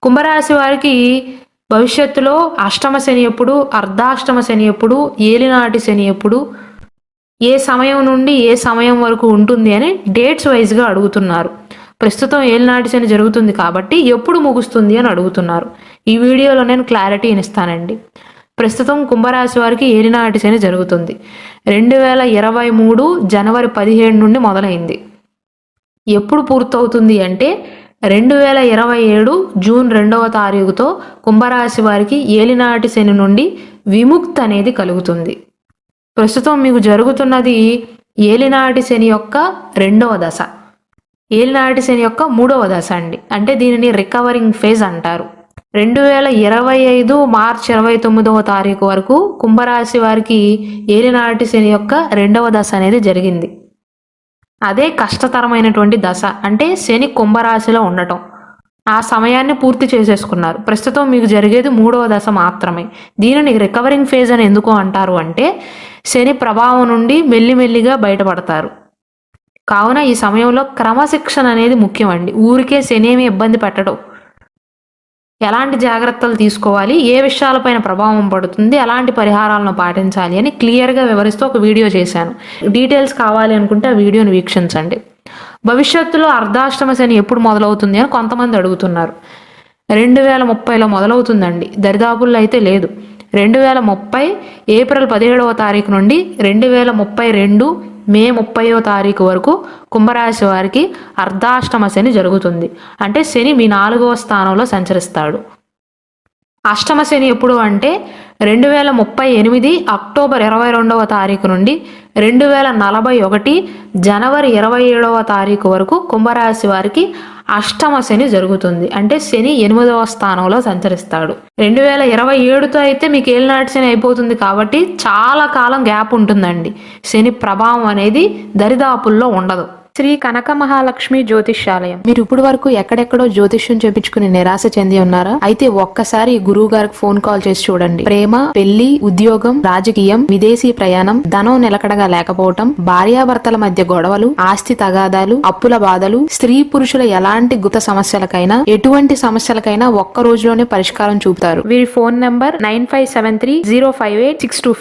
కుంభరాశి వారికి భవిష్యత్తులో అష్టమ శని ఎప్పుడు, అర్ధాష్టమ శని ఎప్పుడు, ఏలినాటి శని ఎప్పుడు, ఏ సమయం నుండి ఏ సమయం వరకు ఉంటుంది అని డేట్స్ వైజ్గా అడుగుతున్నారు. ప్రస్తుతం ఏలినాటి శని జరుగుతుంది కాబట్టి ఎప్పుడు ముగుస్తుంది అని అడుగుతున్నారు. ఈ వీడియోలో నేను క్లారిటీ ఇస్తానండి. ప్రస్తుతం కుంభరాశి వారికి ఏలినాటి శని జరుగుతుంది. 2023 జనవరి 17 నుండి మొదలైంది. ఎప్పుడు పూర్తవుతుంది అంటే 2027 జూన్ 2వ తారీఖుతో కుంభరాశి వారికి ఏలినాటి శని నుండి విముక్తి అనేది కలుగుతుంది. ప్రస్తుతం మీకు జరుగుతున్నది ఏలినాటి శని యొక్క 2వ దశ, ఏలినాటి శని యొక్క 3వ దశ అండి. అంటే దీనిని రికవరింగ్ ఫేజ్ అంటారు. 2025 మార్చి 29వ తారీఖు వరకు కుంభరాశి వారికి ఏలినాటి శని యొక్క 2వ దశ అనేది జరిగింది. అదే కష్టతరమైనటువంటి దశ, అంటే శని కుంభరాశిలో ఉండటం. ఆ సమయాన్ని పూర్తి చేసేసుకున్నారు. ప్రస్తుతం మీకు జరిగేది 3వ దశ మాత్రమే. దీనిని రికవరింగ్ ఫేజ్ అని ఎందుకు అంటారు అంటే శని ప్రభావం నుండి మెల్లిమెల్లిగా బయటపడతారు. కావున ఈ సమయంలో క్రమశిక్షణ అనేది ముఖ్యమండి. ఊరికే శని ఏమి ఇబ్బంది పెట్టడం, ఎలాంటి జాగ్రత్తలు తీసుకోవాలి, ఏ విషయాలపైన ప్రభావం పడుతుంది, ఎలాంటి పరిహారాలను పాటించాలి అని క్లియర్గా వివరిస్తూ ఒక వీడియో చేశాను. డీటెయిల్స్ కావాలి అనుకుంటే ఆ వీడియోని వీక్షించండి. భవిష్యత్తులో అర్ధాష్టమ శని ఎప్పుడు మొదలవుతుంది అని కొంతమంది అడుగుతున్నారు. 2030లో మొదలవుతుందండి. దరిదాపుల్లో అయితే లేదు. 2030 ఏప్రిల్ 17వ తారీఖు నుండి 2032 మే 30వ తారీఖు వరకు కుంభరాశి వారికి అర్ధాష్టమ శని జరుగుతుంది. అంటే శని మీ 4వ స్థానంలో సంచరిస్తాడు. అష్టమ శని ఎప్పుడు అంటే 2038 అక్టోబర్ 22వ తారీఖు నుండి 2041 జనవరి 27వ తారీఖు వరకు కుంభరాశి వారికి అష్టమ శని జరుగుతుంది. అంటే శని 8వ స్థానంలో సంచరిస్తాడు. 2027తో అయితే మీకు ఏలినాటి శని అయిపోతుంది కాబట్టి చాలా కాలం గ్యాప్ ఉంటుందండి. శని ప్రభావం అనేది దరిదాపుల్లో ఉండదు. శ్రీ కనక మహాలక్ష్మి జ్యోతిష్యాలయం. మీరు ఇప్పుడు వరకు ఎక్కడెక్కడో జ్యోతిష్యం చేపించుకుని నిరాశ చెంది ఉన్నారా? అయితే ఒక్కసారి గురువు గారికి ఫోన్ కాల్ చేసి చూడండి. ప్రేమ, పెళ్లి, ఉద్యోగం, రాజకీయం, విదేశీ ప్రయాణం, ధనం నిలకడగా లేకపోవటం, భార్యాభర్తల మధ్య గొడవలు, ఆస్తి తగాదాలు, అప్పుల బాధలు, స్త్రీ పురుషుల ఎలాంటి గుత సమస్యలకైనా, ఎటువంటి సమస్యలకైనా ఒక్క రోజులోనే పరిష్కారం చూపుతారు. వీరి ఫోన్ నంబర్ 9573058625.